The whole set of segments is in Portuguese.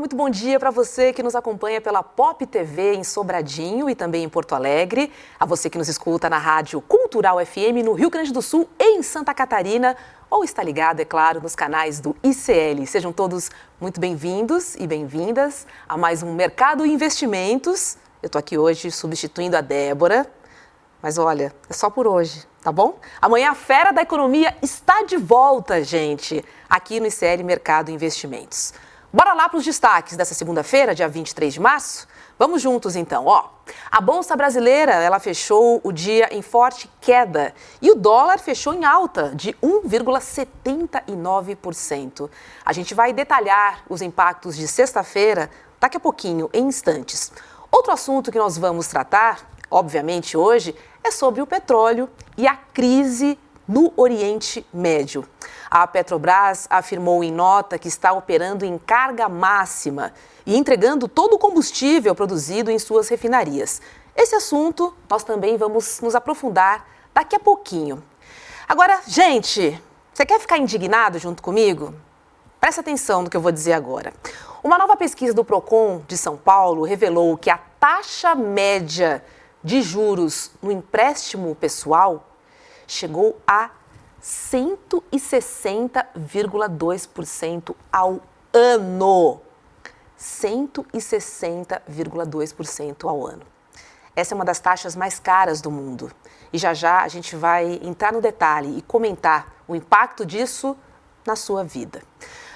muito bom dia para você que nos acompanha pela Pop TV em Sobradinho e também em Porto Alegre, a você que nos escuta na Rádio Cultural FM no Rio Grande do Sul e em Santa Catarina, ou está ligado, é claro, nos canais do ICL. Sejam todos muito bem-vindos e bem-vindas a mais um Mercado e Investimentos. Eu estou aqui hoje substituindo a Débora, mas olha, é só por hoje, tá bom? Amanhã a Fera da Economia está de volta, gente, aqui no ICL Mercado e Investimentos. Bora lá para os destaques dessa segunda-feira, dia 23 de março? Vamos juntos então, ó. A Bolsa Brasileira, ela fechou o dia em forte queda e o dólar fechou em alta de 1,79%. A gente vai detalhar os impactos de sexta-feira daqui a pouquinho, em instantes. Outro assunto que nós vamos tratar, obviamente hoje, é sobre o petróleo e a crise no Oriente Médio. A Petrobras afirmou em nota que está operando em carga máxima e entregando todo o combustível produzido em suas refinarias. Esse assunto nós também vamos nos aprofundar daqui a pouquinho. Agora, gente, você quer ficar indignado junto comigo? Presta atenção no que eu vou dizer agora. Uma nova pesquisa do Procon de São Paulo revelou que a taxa média de juros no empréstimo pessoal chegou a 160,2% ao ano. 160,2% ao ano. Essa é uma das taxas mais caras do mundo. E já já a gente vai entrar no detalhe e comentar o impacto disso na sua vida.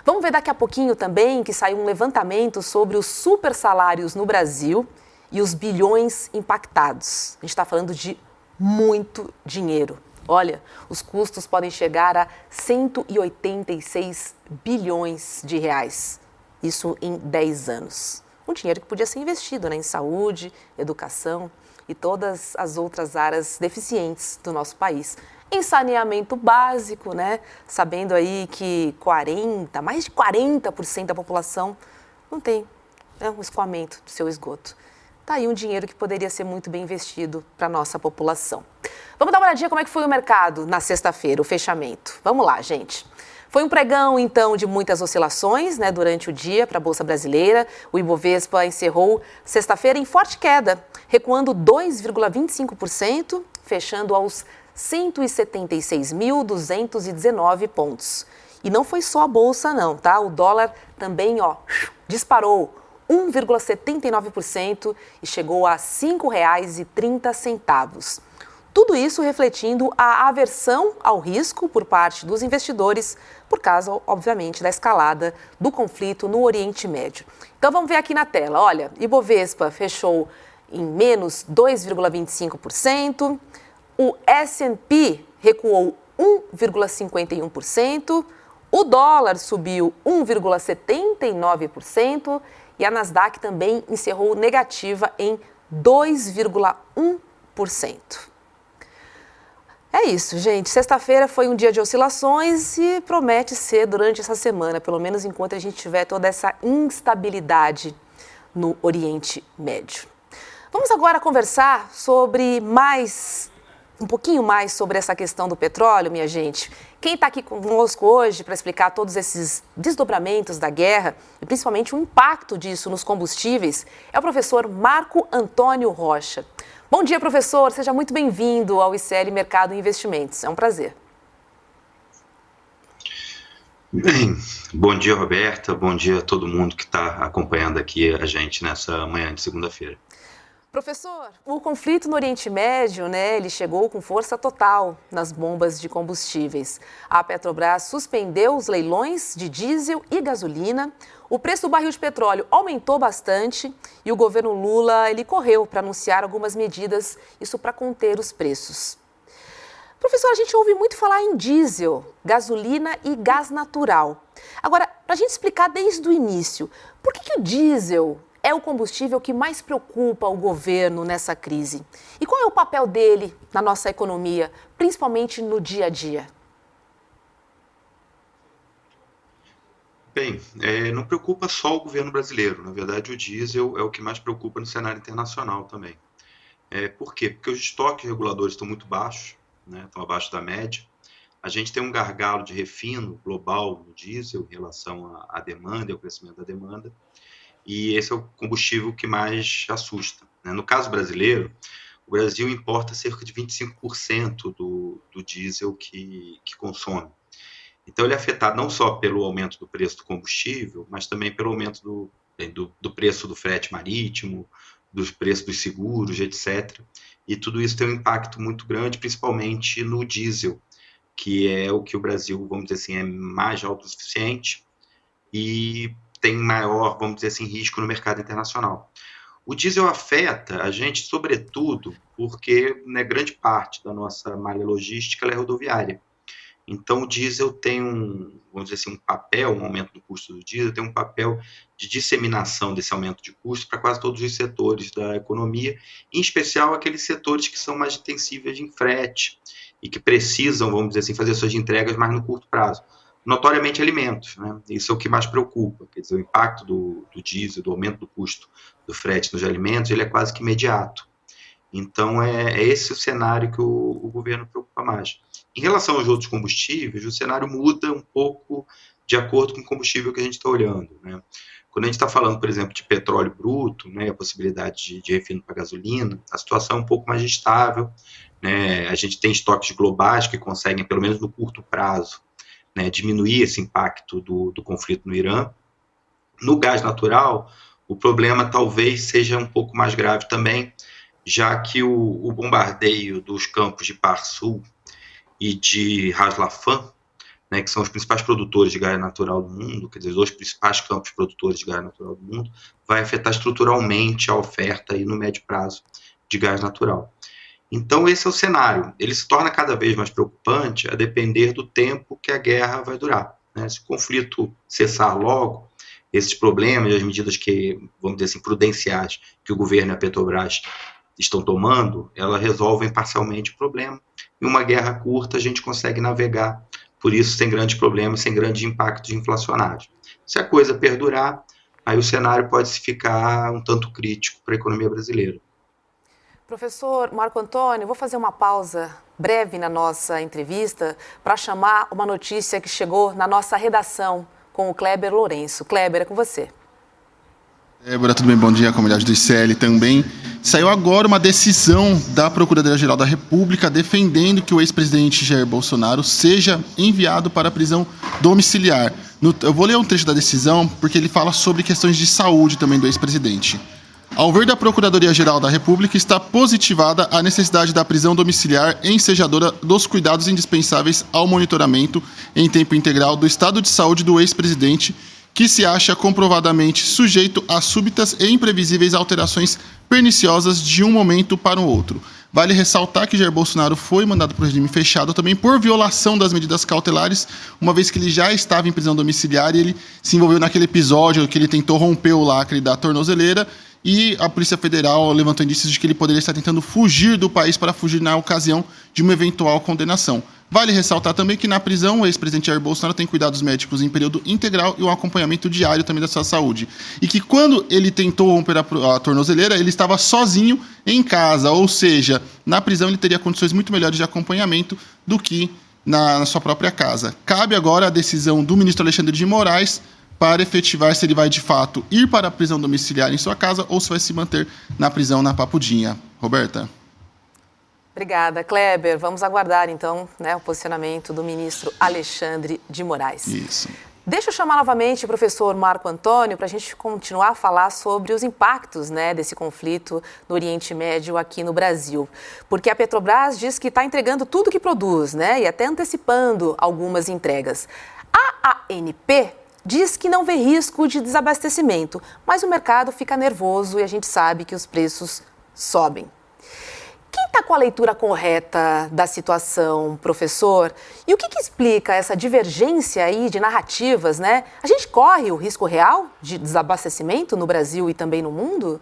Vamos ver daqui a pouquinho também que saiu um levantamento sobre os super salários no Brasil e os bilhões impactados. A gente está falando de muito dinheiro. Olha, os custos podem chegar a 186 bilhões de reais. Isso em 10 anos. Um dinheiro que podia ser investido, né, em saúde, educação e todas as outras áreas deficientes do nosso país. Em saneamento básico, né, sabendo aí que mais de 40% da população não tem, né, um escoamento do seu esgoto. Tá aí um dinheiro que poderia ser muito bem investido para a nossa população. Vamos dar uma olhadinha como é que foi o mercado na sexta-feira, o fechamento. Vamos lá, gente. Foi um pregão, então, de muitas oscilações, né, durante o dia para a Bolsa Brasileira. O Ibovespa encerrou sexta-feira em forte queda, recuando 2,25%, fechando aos 176.219 pontos. E não foi só a Bolsa, não, tá? O dólar também, disparou 1,79% e chegou a R$ 5,30. Tudo isso refletindo a aversão ao risco por parte dos investidores, por causa, obviamente, da escalada do conflito no Oriente Médio. Então vamos ver aqui na tela, olha, Ibovespa fechou em menos 2,25%, o S&P recuou 1,51%, o dólar subiu 1,79%, e a Nasdaq também encerrou negativa em 2,1%. É isso, gente. Sexta-feira foi um dia de oscilações e promete ser durante essa semana, pelo menos enquanto a gente tiver toda essa instabilidade no Oriente Médio. Vamos agora conversar sobre um pouquinho mais sobre essa questão do petróleo, minha gente. Quem está aqui conosco hoje para explicar todos esses desdobramentos da guerra e principalmente o impacto disso nos combustíveis é o professor Marco Antônio Rocha. Bom dia, professor. Seja muito bem-vindo ao ICL Mercado e Investimentos. É um prazer. Bem, bom dia, Roberta. Bom dia a todo mundo que está acompanhando aqui a gente nessa manhã de segunda-feira. Professor, o conflito no Oriente Médio, né, ele chegou com força total nas bombas de combustíveis. A Petrobras suspendeu os leilões de diesel e gasolina, o preço do barril de petróleo aumentou bastante e o governo Lula, ele correu para anunciar algumas medidas, isso para conter os preços. Professor, a gente ouve muito falar em diesel, gasolina e gás natural. Agora, para a gente explicar desde o início, por que o diesel é o combustível que mais preocupa o governo nessa crise? E qual é o papel dele na nossa economia, principalmente no dia a dia? Bem, não preocupa só o governo brasileiro. Na verdade, o diesel é o que mais preocupa no cenário internacional também. Por quê? Porque os estoques reguladores estão muito baixos, né? Estão abaixo da média. A gente tem um gargalo de refino global no diesel em relação à demanda e ao crescimento da demanda. e esse é o combustível que mais assusta, né? No caso brasileiro, o Brasil importa cerca de 25% do diesel que consome. Então, ele é afetado não só pelo aumento do preço do combustível, mas também pelo aumento do preço do frete marítimo, dos preços dos seguros, etc. E tudo isso tem um impacto muito grande, principalmente no diesel, que é o que o Brasil, vamos dizer assim, é mais autossuficiente e tem maior, vamos dizer assim, risco no mercado internacional. O diesel afeta a gente, sobretudo, porque, né, grande parte da nossa malha logística é rodoviária. Então, o diesel tem vamos dizer assim, um papel, um aumento do custo do diesel, tem um papel de disseminação desse aumento de custo para quase todos os setores da economia, em especial aqueles setores que são mais intensíveis em frete e que precisam, vamos dizer assim, fazer suas entregas mais no curto prazo. Notoriamente alimentos, né? Isso é o que mais preocupa, quer dizer, o impacto do diesel, do aumento do custo do frete nos alimentos, ele é quase que imediato. Então, é esse o cenário que o governo preocupa mais. Em relação aos outros combustíveis, o cenário muda um pouco de acordo com o combustível que a gente está olhando, né? Quando a gente está falando, por exemplo, de petróleo bruto, né, a possibilidade de refino para gasolina, a situação é um pouco mais estável, né? A gente tem estoques globais que conseguem, pelo menos no curto prazo, né, diminuir esse impacto do conflito no Irã. No gás natural, o problema talvez seja um pouco mais grave também, já que o bombardeio dos campos de Parsul e de Ras Laffan, né, que são os principais produtores de gás natural do mundo, quer dizer, os dois principais campos produtores de gás natural do mundo, vai afetar estruturalmente a oferta aí no médio prazo de gás natural. Então, esse é o cenário. Ele se torna cada vez mais preocupante a depender do tempo que a guerra vai durar, né? Se o conflito cessar logo, esses problemas e as medidas que, vamos dizer assim, prudenciais que o governo e a Petrobras estão tomando, elas resolvem parcialmente o problema. Em uma guerra curta, a gente consegue navegar, por isso, sem grandes problemas, sem grandes impactos inflacionários. Se a coisa perdurar, aí o cenário pode ficar um tanto crítico para a economia brasileira. Professor Marco Antônio, vou fazer uma pausa breve na nossa entrevista para chamar uma notícia que chegou na nossa redação com o Kleber Lourenço. Kleber, é com você. Débora, tudo bem? Bom dia, comunidade do ICL também. Saiu agora uma decisão da Procuradoria-Geral da República defendendo que o ex-presidente Jair Bolsonaro seja enviado para a prisão domiciliar. Eu vou ler um trecho da decisão porque ele fala sobre questões de saúde também do ex-presidente. Ao ver da Procuradoria-Geral da República, está positivada a necessidade da prisão domiciliar ensejadora dos cuidados indispensáveis ao monitoramento em tempo integral do estado de saúde do ex-presidente, que se acha comprovadamente sujeito a súbitas e imprevisíveis alterações perniciosas de um momento para o outro. Vale ressaltar que Jair Bolsonaro foi mandado para o regime fechado também por violação das medidas cautelares, uma vez que ele já estava em prisão domiciliar e ele se envolveu naquele episódio que ele tentou romper o lacre da tornozeleira, e a Polícia Federal levantou indícios de que ele poderia estar tentando fugir do país para fugir na ocasião de uma eventual condenação. Vale ressaltar também que na prisão o ex-presidente Jair Bolsonaro tem cuidados médicos em período integral e um acompanhamento diário também da sua saúde. E que quando ele tentou romper a tornozeleira, ele estava sozinho em casa, ou seja, na prisão ele teria condições muito melhores de acompanhamento do que na sua própria casa. Cabe agora a decisão do ministro Alexandre de Moraes para efetivar se ele vai, de fato, ir para a prisão domiciliar em sua casa ou se vai se manter na prisão na Papudinha. Roberta. Obrigada, Kleber. Vamos aguardar, então, o posicionamento do ministro Alexandre de Moraes. Isso. Deixa eu chamar novamente o professor Marco Antônio para a gente continuar a falar sobre os impactos desse conflito no Oriente Médio aqui no Brasil. Porque a Petrobras diz que está entregando tudo que produz, e até antecipando algumas entregas. A ANP diz que não vê risco de desabastecimento, mas o mercado fica nervoso e a gente sabe que os preços sobem. Quem está com a leitura correta da situação, professor? E o que explica essa divergência aí de narrativas, A gente corre o risco real de desabastecimento no Brasil e também no mundo?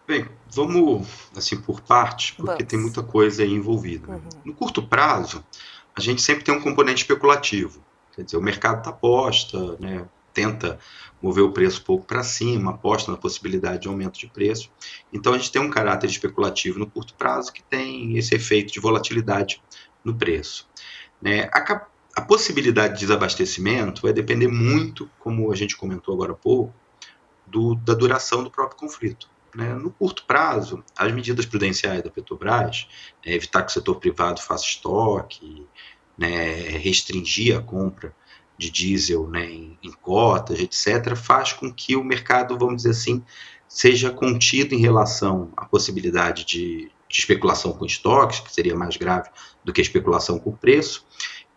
Bem, vamos assim por partes, porque tem muita coisa aí envolvida. Uhum. No curto prazo, a gente sempre tem um componente especulativo. Quer dizer, o mercado está aposta, tenta mover o preço um pouco para cima, aposta na possibilidade de aumento de preço. Então, a gente tem um caráter especulativo no curto prazo que tem esse efeito de volatilidade no preço. A possibilidade de desabastecimento vai depender muito, como a gente comentou agora há pouco, da duração do próprio conflito. Né? No curto prazo, as medidas prudenciais da Petrobras, evitar que o setor privado faça estoque, né, restringir a compra de diesel, né, em cotas, etc., faz com que o mercado, vamos dizer assim, seja contido em relação à possibilidade de especulação com estoques, que seria mais grave do que a especulação com preço,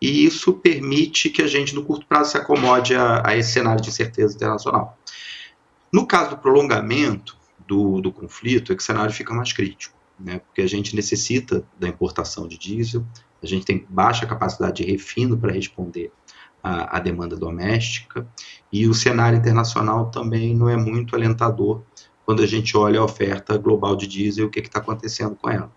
e isso permite que a gente, no curto prazo, se acomode a esse cenário de incerteza internacional. No caso do prolongamento do conflito, é que o cenário fica mais crítico, né? Porque a gente necessita da importação de diesel, a gente tem baixa capacidade de refino para responder à demanda doméstica, e o cenário internacional também não é muito alentador quando a gente olha a oferta global de diesel e o que está acontecendo com ela.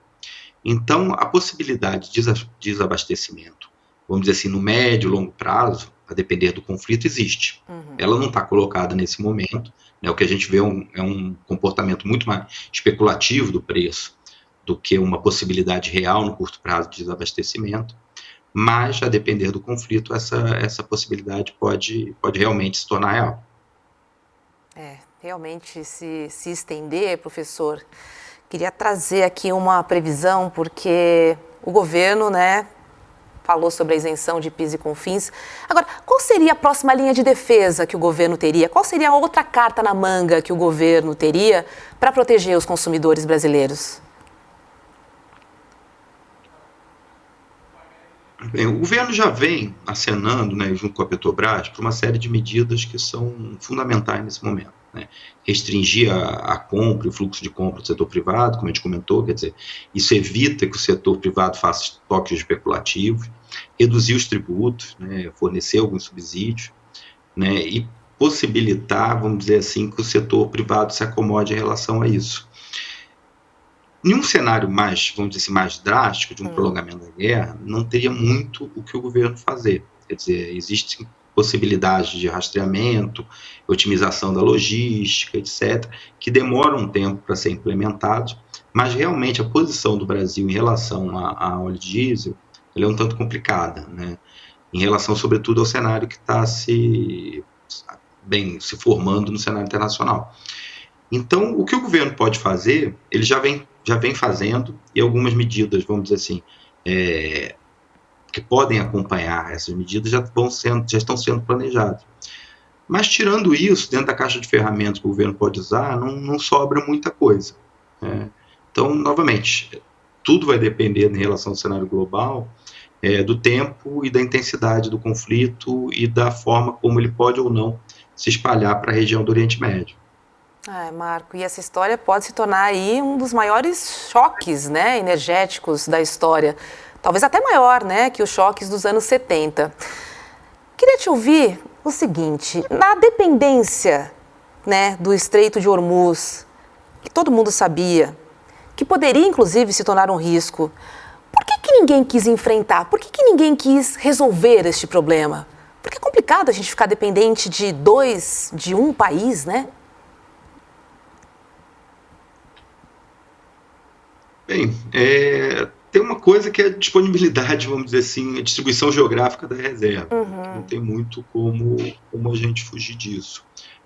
Então, a possibilidade de desabastecimento, vamos dizer assim, no médio e longo prazo, a depender do conflito, existe. Ela não está colocada nesse momento, né? O que a gente vê é um comportamento muito mais especulativo do preço do que uma possibilidade real no curto prazo de desabastecimento, mas, a depender do conflito, essa possibilidade pode realmente se tornar real. Realmente se estender, professor, queria trazer aqui uma previsão, porque o governo, né, falou sobre a isenção de PIS e COFINS. Agora, qual seria a próxima linha de defesa que o governo teria? Qual seria a outra carta na manga que o governo teria para proteger os consumidores brasileiros? Bem, o governo já vem acenando, né, junto com a Petrobras, para uma série de medidas que são fundamentais nesse momento. Né? Restringir a compra e o fluxo de compra do setor privado, como a gente comentou, quer dizer, isso evita que o setor privado faça estoques especulativos, reduzir os tributos, né, fornecer alguns subsídios, né, e possibilitar, vamos dizer assim, que o setor privado se acomode em relação a isso. Em um cenário mais, vamos dizer assim, mais drástico, de um prolongamento da guerra, não teria muito o que o governo fazer. Quer dizer, existem possibilidades de rastreamento, otimização da logística, etc., que demoram um tempo para ser implementados, mas realmente a posição do Brasil em relação a óleo diesel ela é um tanto complicada, né? Em relação, sobretudo, ao cenário que está se formando no cenário internacional. Então, o que o governo pode fazer, ele já vem fazendo, e algumas medidas, vamos dizer assim, que podem acompanhar essas medidas já estão sendo planejadas. Mas, tirando isso, dentro da caixa de ferramentas que o governo pode usar, não sobra muita coisa. Né? Então, novamente, tudo vai depender, em relação ao cenário global, do tempo e da intensidade do conflito e da forma como ele pode ou não se espalhar para a região do Oriente Médio. Marco, e essa história pode se tornar aí um dos maiores choques, né, energéticos da história. Talvez até maior, né, que os choques dos anos 70. Queria te ouvir o seguinte, na dependência, né, do Estreito de Hormuz, que todo mundo sabia, que poderia inclusive se tornar um risco, por que ninguém quis enfrentar? Por que ninguém quis resolver este problema? Porque é complicado a gente ficar dependente de um país, né? Bem, tem uma coisa que é a disponibilidade, vamos dizer assim, a distribuição geográfica da reserva. Não tem muito como a gente fugir disso.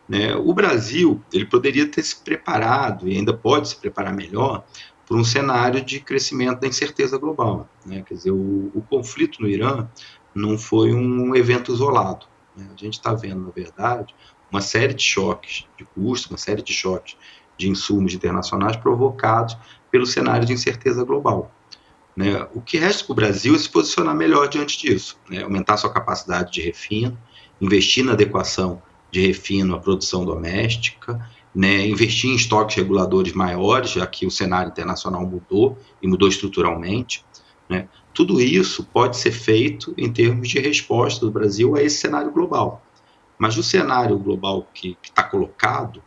Né? O Brasil, ele poderia ter se preparado, e ainda pode se preparar melhor, por um cenário de crescimento da incerteza global. Né? Quer dizer, o conflito no Irã não foi um evento isolado. Né? A gente está vendo, na verdade, uma série de choques de custo, uma série de choques de insumos internacionais provocados pelo cenário de incerteza global. Né? O que resta para o Brasil é se posicionar melhor diante disso, né? Aumentar sua capacidade de refino, investir na adequação de refino à produção doméstica, né? Investir em estoques reguladores maiores, já que o cenário internacional mudou e mudou estruturalmente. Né? Tudo isso pode ser feito em termos de resposta do Brasil a esse cenário global. Mas o cenário global que está colocado,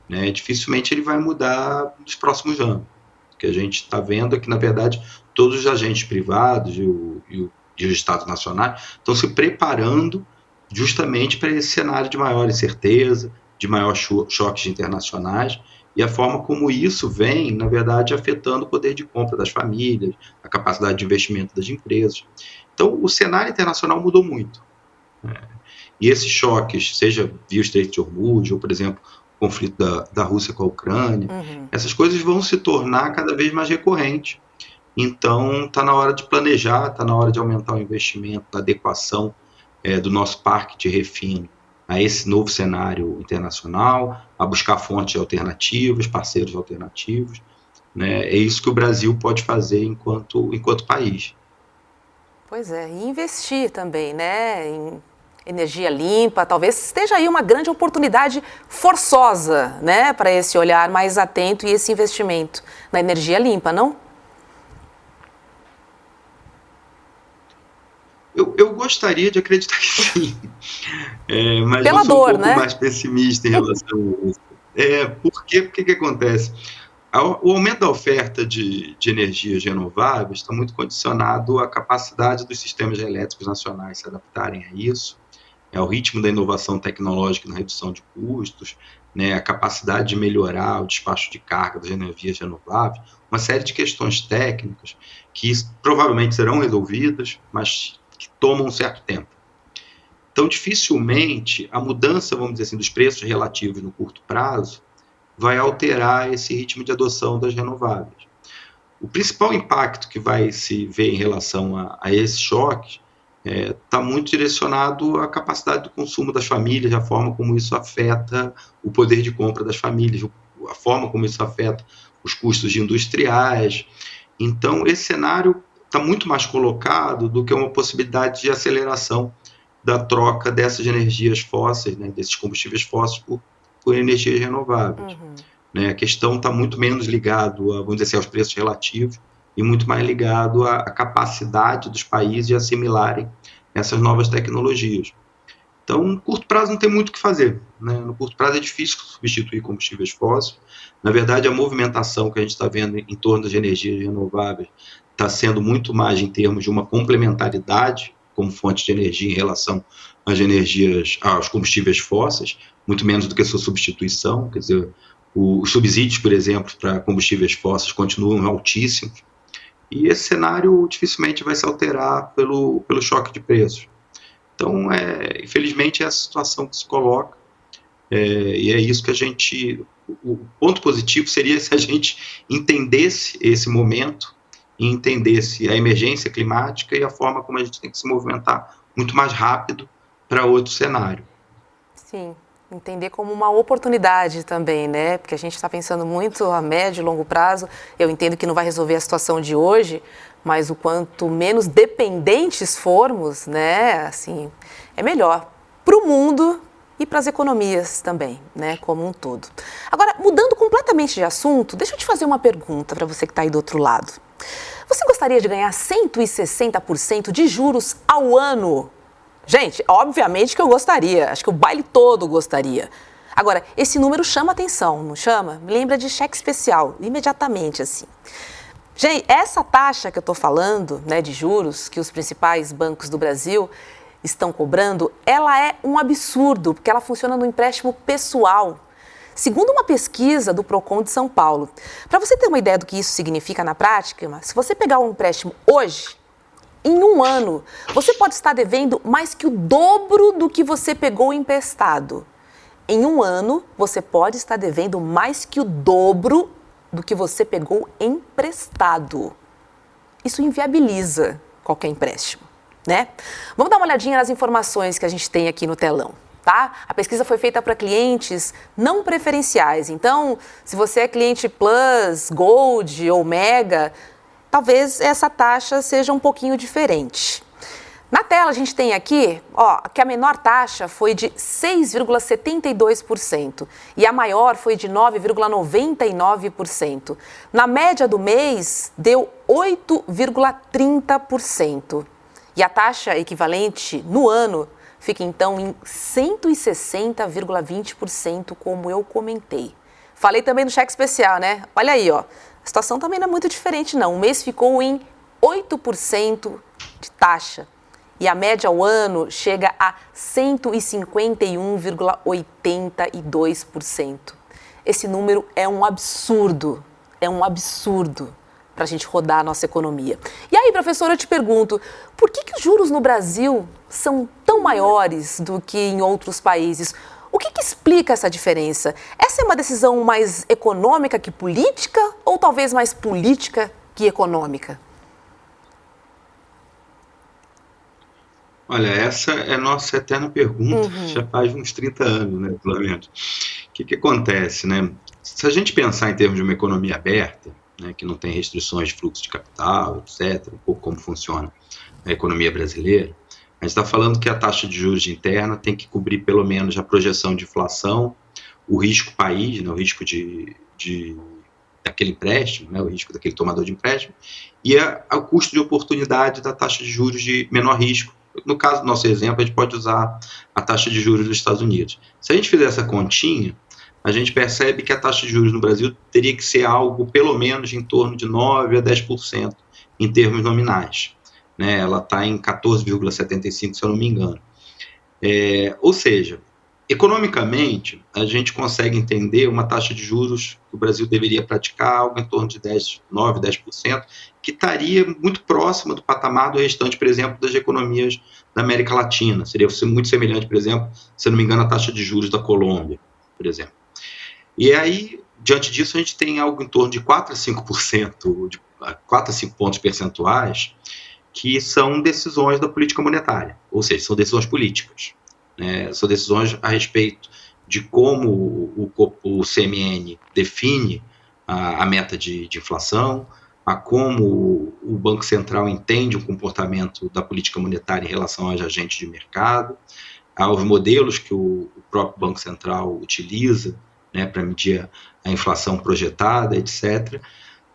né, dificilmente ele vai mudar nos próximos anos. O que a gente está vendo é que, na verdade, todos os agentes privados e os estados nacionais estão se preparando justamente para esse cenário de maior incerteza, de maior choques internacionais e a forma como isso vem, na verdade, afetando o poder de compra das famílias, a capacidade de investimento das empresas. Então, o cenário internacional mudou muito. E esses choques, seja via o Estreito de Hormuz, ou, por exemplo, o conflito da Rússia com a Ucrânia, essas coisas vão se tornar cada vez mais recorrentes. Então, está na hora de planejar, está na hora de aumentar o investimento, a adequação do nosso parque de refino a esse novo cenário internacional, a buscar fontes alternativas, parceiros alternativos. Né? É isso que o Brasil pode fazer enquanto país. Pois é, e investir também, né, em energia limpa, talvez esteja aí uma grande oportunidade forçosa, né, para esse olhar mais atento e esse investimento na energia limpa, não? Eu gostaria de acreditar que sim, mas Pela eu sou dor, um pouco né? mais pessimista em relação a isso. Por quê? Porque que acontece? O aumento da oferta de energias renováveis está muito condicionado à capacidade dos sistemas elétricos nacionais se adaptarem a isso, ao ritmo da inovação tecnológica na redução de custos, né, a capacidade de melhorar o despacho de carga das energias renováveis, uma série de questões técnicas que provavelmente serão resolvidas, mas que tomam um certo tempo. Então, dificilmente, a mudança, vamos dizer assim, dos preços relativos no curto prazo vai alterar esse ritmo de adoção das renováveis. O principal impacto que vai se ver em relação a esse choque está muito direcionado à capacidade do consumo das famílias, a forma como isso afeta o poder de compra das famílias, a forma como isso afeta os custos industriais. Então, esse cenário está muito mais colocado do que uma possibilidade de aceleração da troca dessas energias fósseis, né, desses combustíveis fósseis por energias renováveis. Né, a questão está muito menos ligado vamos dizer assim, aos preços relativos e muito mais ligado à capacidade dos países de assimilarem essas novas tecnologias. Então, no curto prazo não tem muito o que fazer. Né? No curto prazo é difícil substituir combustíveis fósseis. Na verdade, a movimentação que a gente está vendo em torno das energias renováveis está sendo muito mais em termos de uma complementaridade como fonte de energia em relação aos combustíveis fósseis, muito menos do que a sua substituição. Quer dizer, os subsídios, por exemplo, para combustíveis fósseis continuam altíssimos, e esse cenário dificilmente vai se alterar pelo choque de preços. Então, infelizmente, é a situação que se coloca, e é isso que a gente... O ponto positivo seria se a gente entendesse esse momento, e entendesse a emergência climática e a forma como a gente tem que se movimentar muito mais rápido para outro cenário. Sim. Entender como uma oportunidade também, né? Porque a gente está pensando muito a médio e longo prazo. Eu entendo que não vai resolver a situação de hoje, mas o quanto menos dependentes formos, né? Assim, é melhor para o mundo e para as economias também, né? Como um todo. Agora, mudando completamente de assunto, deixa eu te fazer uma pergunta para você que está aí do outro lado. Você gostaria de ganhar 160% de juros ao ano? Gente, obviamente que eu gostaria, acho que o baile todo gostaria. Agora, esse número chama atenção, não chama? Me lembra de cheque especial, imediatamente assim. Gente, essa taxa que eu estou falando, né, de juros, que os principais bancos do Brasil estão cobrando, ela é um absurdo, porque ela funciona no empréstimo pessoal. Segundo uma pesquisa do Procon de São Paulo, para você ter uma ideia do que isso significa na prática, se você pegar um empréstimo hoje, em um ano, você pode estar devendo mais que o dobro do que você pegou emprestado. Em um ano, você pode estar devendo mais que o dobro do que você pegou emprestado. Isso inviabiliza qualquer empréstimo, né? Vamos dar uma olhadinha nas informações que a gente tem aqui no telão, tá? A pesquisa foi feita para clientes não preferenciais. Então, se você é cliente Plus, Gold ou Mega, talvez essa taxa seja um pouquinho diferente. Na tela a gente tem aqui, que a menor taxa foi de 6,72% e a maior foi de 9,99%. Na média do mês deu 8,30%. E a taxa equivalente no ano fica então em 160,20%, como eu comentei. Falei também do cheque especial, né? Olha aí, A situação também não é muito diferente, não. O mês ficou em 8% de taxa. E a média ao ano chega a 151,82%. esse número é um absurdo para a gente rodar a nossa economia. E aí, professor, eu te pergunto, por que os juros no Brasil são tão maiores do que em outros países? O que explica essa diferença? Essa é uma decisão mais econômica que política ou talvez mais política que econômica? Olha, essa é a nossa eterna pergunta, já faz uns 30 anos, né, pelo menos. O que acontece, né? Se a gente pensar em termos de uma economia aberta, né, que não tem restrições de fluxo de capital, etc., um pouco como funciona a economia brasileira, a gente está falando que a taxa de juros interna tem que cobrir pelo menos a projeção de inflação, o risco país, né, o risco daquele empréstimo, né, o risco daquele tomador de empréstimo, e o custo de oportunidade da taxa de juros de menor risco. No caso do nosso exemplo, a gente pode usar a taxa de juros dos Estados Unidos. Se a gente fizer essa continha, a gente percebe que a taxa de juros no Brasil teria que ser algo pelo menos em torno de 9% a 10% em termos nominais. Né? Ela está em 14,75%, se eu não me engano. Ou seja, economicamente, a gente consegue entender uma taxa de juros que o Brasil deveria praticar algo em torno de 9%, 10%, que estaria muito próxima do patamar do restante, por exemplo, das economias da América Latina. Seria muito semelhante, por exemplo, se eu não me engano, à taxa de juros da Colômbia, por exemplo. E aí, diante disso, a gente tem algo em torno de 4 a 5%, 4 a 5 pontos percentuais, que são decisões da política monetária, ou seja, são decisões políticas. São decisões a respeito de como o CMN define a meta de inflação, a como o Banco Central entende o comportamento da política monetária em relação aos agentes de mercado, aos modelos que o próprio Banco Central utiliza, né, para medir a inflação projetada, etc.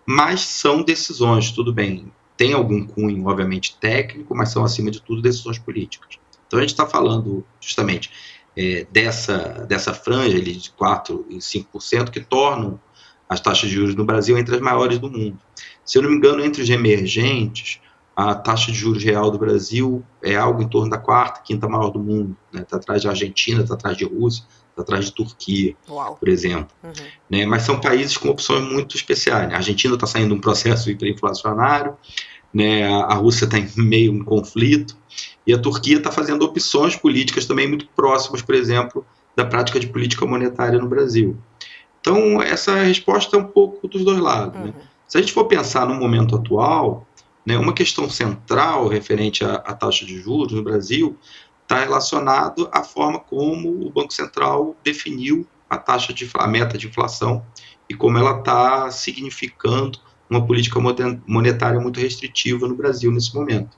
Mas são decisões, tudo bem, tem algum cunho, obviamente, técnico, mas são, acima de tudo, decisões políticas. Então, a gente está falando, justamente, dessa franja ali de 4% e 5% que tornam as taxas de juros no Brasil entre as maiores do mundo. Se eu não me engano, entre os emergentes, a taxa de juros real do Brasil é algo em torno da quarta, quinta maior do mundo. Está atrás de Argentina, está atrás de Rússia, está atrás de Turquia, por exemplo. Né? Mas são países com opções muito especiais. Né? A Argentina está saindo de um processo hiperinflacionário, né? A Rússia está em meio a um conflito, e a Turquia está fazendo opções políticas também muito próximas, por exemplo, da prática de política monetária no Brasil. Então, essa resposta é um pouco dos dois lados. Né? Se a gente for pensar no momento atual, né, uma questão central referente à taxa de juros no Brasil está relacionado à forma como o Banco Central definiu a meta de inflação e como ela está significando uma política monetária muito restritiva no Brasil nesse momento.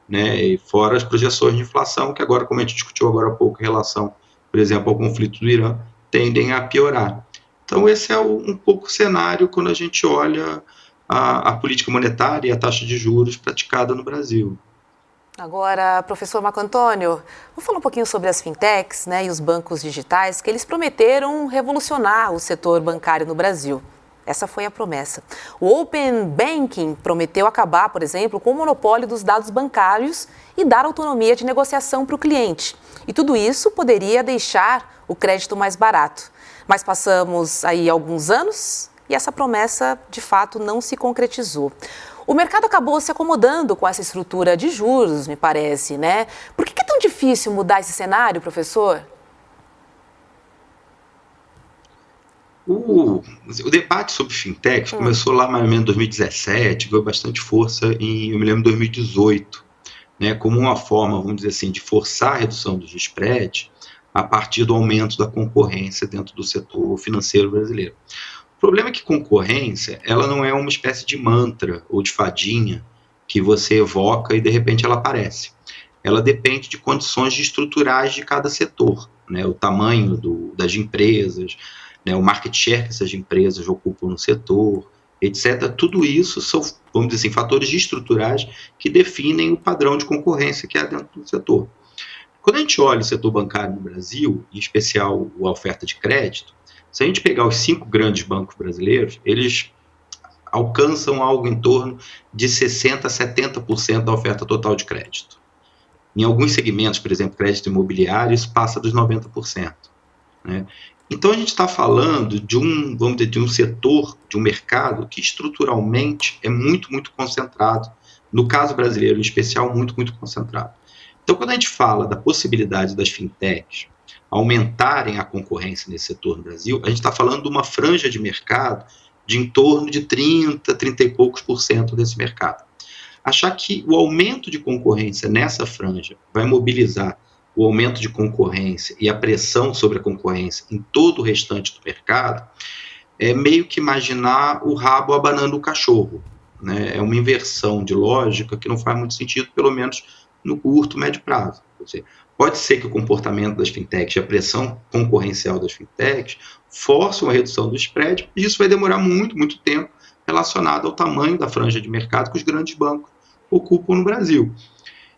Né? E fora as projeções de inflação, que agora, como a gente discutiu agora há pouco, em relação, por exemplo, ao conflito do Irã, tendem a piorar. Então, esse é um pouco o cenário quando a gente olha a política monetária e a taxa de juros praticada no Brasil. Agora, professor Marco Antônio, vamos falar um pouquinho sobre as fintechs, né, e os bancos digitais, que eles prometeram revolucionar o setor bancário no Brasil. Essa foi a promessa. O Open Banking prometeu acabar, por exemplo, com o monopólio dos dados bancários e dar autonomia de negociação para o cliente. E tudo isso poderia deixar o crédito mais barato. Mas passamos aí alguns anos e essa promessa, de fato, não se concretizou. O mercado acabou se acomodando com essa estrutura de juros, me parece, né? Por que é tão difícil mudar esse cenário, professor? O debate sobre fintechs começou lá mais ou menos em 2017, ganhou bastante força eu me lembro, em 2018, né, como uma forma, vamos dizer assim, de forçar a redução dos spreads a partir do aumento da concorrência dentro do setor financeiro brasileiro. O problema é que concorrência, ela não é uma espécie de mantra ou de fadinha que você evoca e de repente ela aparece. Ela depende de condições estruturais de cada setor, né, o tamanho das empresas, né, o market share que essas empresas ocupam no setor, etc. Tudo isso são, vamos dizer assim, fatores estruturais que definem o padrão de concorrência que há dentro do setor. Quando a gente olha o setor bancário no Brasil, em especial a oferta de crédito, se a gente pegar os 5 grandes bancos brasileiros, eles alcançam algo em torno de 60% a 70% da oferta total de crédito. Em alguns segmentos, por exemplo, crédito imobiliário, isso passa dos 90%. Né? Então a gente está falando de vamos dizer, de um setor, de um mercado que estruturalmente é muito, muito concentrado. No caso brasileiro, em especial, muito, muito concentrado. Então, quando a gente fala da possibilidade das fintechs aumentarem a concorrência nesse setor no Brasil, a gente está falando de uma franja de mercado de em torno de 30 e poucos % desse mercado. Achar que o aumento de concorrência nessa franja vai mobilizar o aumento de concorrência e a pressão sobre a concorrência em todo o restante do mercado é meio que imaginar o rabo abanando o cachorro, né? É uma inversão de lógica que não faz muito sentido, pelo menos no curto, médio prazo. Quer dizer, pode ser que o comportamento das fintechs e a pressão concorrencial das fintechs force uma redução do spread, e isso vai demorar muito, muito tempo relacionado ao tamanho da franja de mercado que os grandes bancos ocupam no Brasil.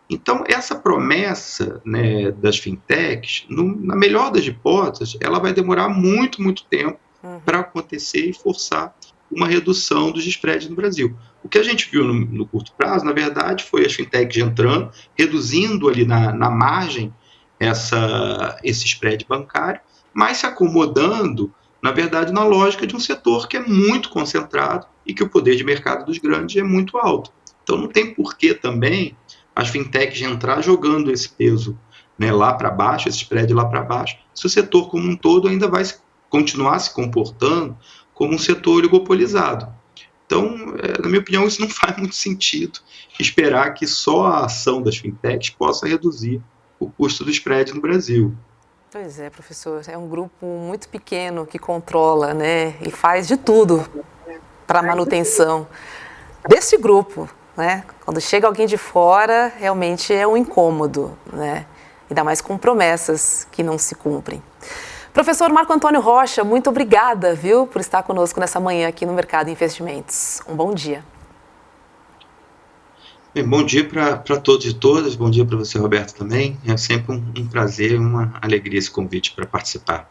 Então, essa promessa, né, das fintechs, na melhor das hipóteses, ela vai demorar muito, muito tempo para acontecer e forçar uma redução dos spreads no Brasil. O que a gente viu no curto prazo, na verdade, foi as fintechs entrando, reduzindo ali na margem esse spread bancário, mas se acomodando, na verdade, na lógica de um setor que é muito concentrado e que o poder de mercado dos grandes é muito alto. Então, não tem porquê também as fintechs entrar jogando esse peso, né, lá para baixo, esse spread lá para baixo, se o setor como um todo ainda vai continuar se comportando como um setor oligopolizado. Então, na minha opinião, isso não faz muito sentido, esperar que só a ação das fintechs possa reduzir o custo do spread no Brasil. Pois é, professor, é um grupo muito pequeno que controla, né, e faz de tudo para a manutenção desse grupo, né? Quando chega alguém de fora, realmente é um incômodo, né? Ainda mais com promessas que não se cumprem. Professor Marco Antônio Rocha, muito obrigada, viu, por estar conosco nessa manhã aqui no Mercado Investimentos. Um bom dia. Bem, bom dia para todos e todas, bom dia para você, Roberto, também. É sempre um prazer, uma alegria esse convite para participar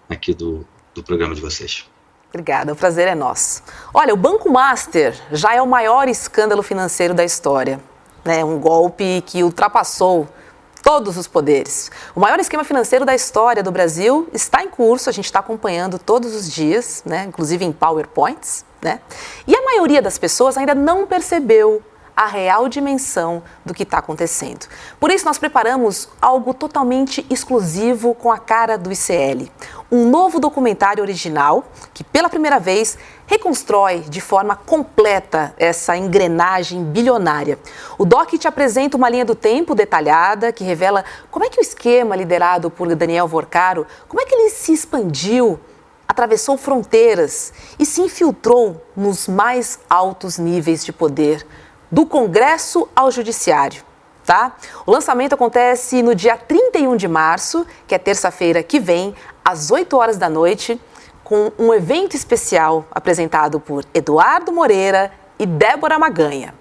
aqui do programa de vocês. Obrigada, o prazer é nosso. Olha, o Banco Master já é o maior escândalo financeiro da história, né? Um golpe que ultrapassou todos os poderes. O maior esquema financeiro da história do Brasil está em curso, a gente está acompanhando todos os dias, né? Inclusive em PowerPoints, né? E a maioria das pessoas ainda não percebeu a real dimensão do que está acontecendo. Por isso, nós preparamos algo totalmente exclusivo com a cara do ICL. Um novo documentário original que, pela primeira vez, reconstrói de forma completa essa engrenagem bilionária. O doc te apresenta uma linha do tempo detalhada que revela como é que o esquema liderado por Daniel Vorcaro, como é que ele se expandiu, atravessou fronteiras e se infiltrou nos mais altos níveis de poder, do Congresso ao Judiciário, tá? O lançamento acontece no dia 31 de março, que é terça-feira que vem, às 8 horas da noite, com um evento especial apresentado por Eduardo Moreira e Débora Maganha.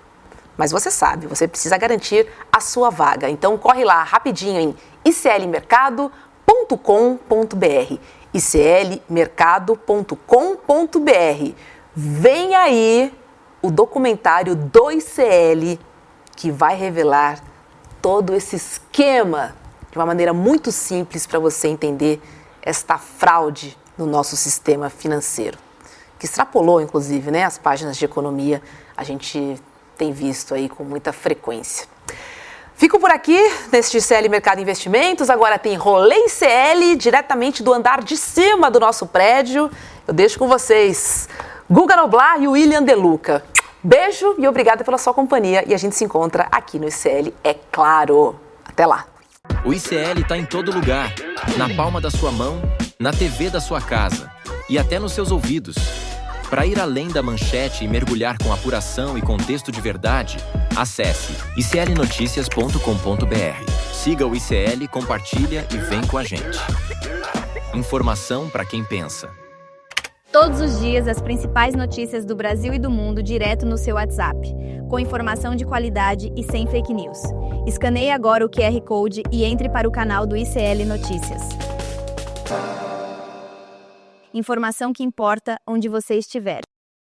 Mas você sabe, você precisa garantir a sua vaga. Então corre lá rapidinho em iclmercado.com.br, iclmercado.com.br. Vem aí o documentário do ICL, que vai revelar todo esse esquema de uma maneira muito simples para você entender esta fraude no nosso sistema financeiro, que extrapolou, inclusive, né, as páginas de economia, a gente tem visto aí com muita frequência. Fico por aqui neste ICL Mercado Investimentos, agora tem Rolê ICL diretamente do andar de cima do nosso prédio. Eu deixo com vocês Guga Noblar e William De Luca. Beijo e obrigada pela sua companhia e a gente se encontra aqui no ICL, é claro. Até lá. O ICL está em todo lugar, na palma da sua mão, na TV da sua casa e até nos seus ouvidos. Para ir além da manchete e mergulhar com apuração e contexto de verdade, acesse iclnoticias.com.br. Siga o ICL, compartilha e vem com a gente. Informação para quem pensa. Todos os dias, as principais notícias do Brasil e do mundo direto no seu WhatsApp, com informação de qualidade e sem fake news. Escaneie agora o QR Code e entre para o canal do ICL Notícias. Informação que importa onde você estiver.